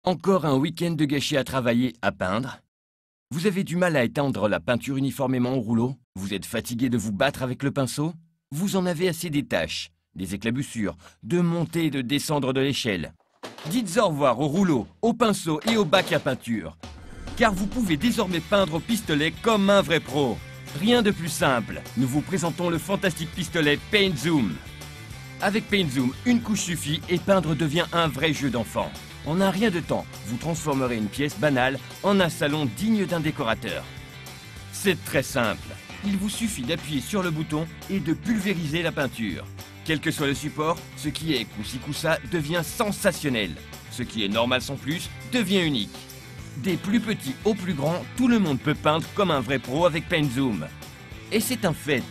Encore un week-end de gâché à travailler, à peindre? Vous avez du mal à étendre la peinture uniformément au rouleau? Vous êtes fatigué de vous battre avec le pinceau? Vous en avez assez des taches, des éclaboussures, de monter et de descendre de l'échelle. Dites au revoir au rouleau, au pinceau et au bac à peinture. Car vous pouvez désormais peindre au pistolet comme un vrai pro. Rien de plus simple, nous vous présentons le fantastique pistolet Paint Zoom. Avec Paint Zoom, une couche suffit et peindre devient un vrai jeu d'enfant. En un rien de temps, vous transformerez une pièce banale en un salon digne d'un décorateur. C'est très simple. Il vous suffit d'appuyer sur le bouton et de pulvériser la peinture. Quel que soit le support, ce qui est coup-ci coup-ça devient sensationnel. Ce qui est normal sans plus devient unique. Des plus petits aux plus grands, tout le monde peut peindre comme un vrai pro avec Paint Zoom. Et c'est un fait.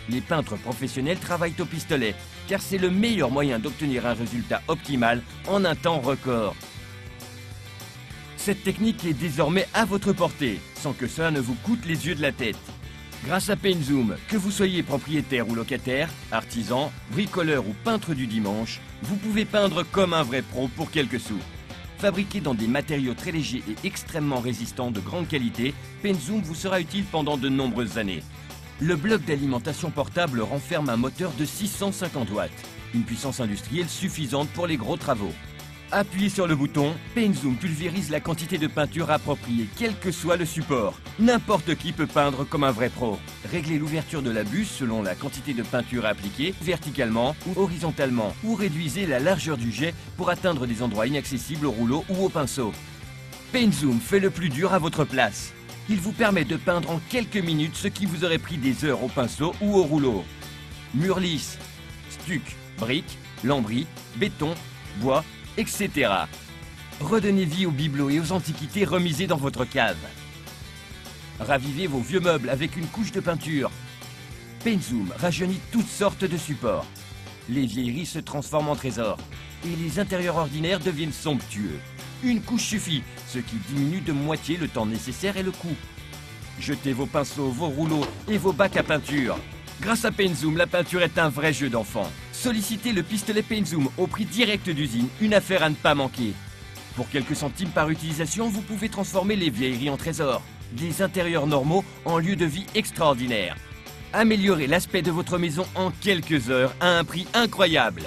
Les peintres professionnels travaillent au pistolet, car c'est le meilleur moyen d'obtenir un résultat optimal en un temps record. Cette technique est désormais à votre portée, sans que cela ne vous coûte les yeux de la tête. Grâce à Paint Zoom, que vous soyez propriétaire ou locataire, artisan, bricoleur ou peintre du dimanche, vous pouvez peindre comme un vrai pro pour quelques sous. Fabriqué dans des matériaux très légers et extrêmement résistants de grande qualité, Paint Zoom vous sera utile pendant de nombreuses années. Le bloc d'alimentation portable renferme un moteur de 650 watts, une puissance industrielle suffisante pour les gros travaux. Appuyez sur le bouton, Paint Zoom pulvérise la quantité de peinture appropriée, quel que soit le support. N'importe qui peut peindre comme un vrai pro. Réglez l'ouverture de la buse selon la quantité de peinture appliquée, verticalement ou horizontalement, ou réduisez la largeur du jet pour atteindre des endroits inaccessibles au rouleau ou au pinceau. Paint Zoom fait le plus dur à votre place. Il vous permet de peindre en quelques minutes ce qui vous aurait pris des heures au pinceau ou au rouleau. Murs lisses, stuc, briques, lambris, béton, bois, etc. Redonnez vie aux bibelots et aux antiquités remisées dans votre cave. Ravivez vos vieux meubles avec une couche de peinture. Paint Zoom rajeunit toutes sortes de supports. Les vieilleries se transforment en trésors et les intérieurs ordinaires deviennent somptueux. Une couche suffit, ce qui diminue de moitié le temps nécessaire et le coût. Jetez vos pinceaux, vos rouleaux et vos bacs à peinture. Grâce à Paint Zoom, la peinture est un vrai jeu d'enfant. Sollicitez le pistolet Paint Zoom au prix direct d'usine, une affaire à ne pas manquer. Pour quelques centimes par utilisation, vous pouvez transformer les vieilleries en trésors, des intérieurs normaux en lieux de vie extraordinaires. Améliorez l'aspect de votre maison en quelques heures à un prix incroyable.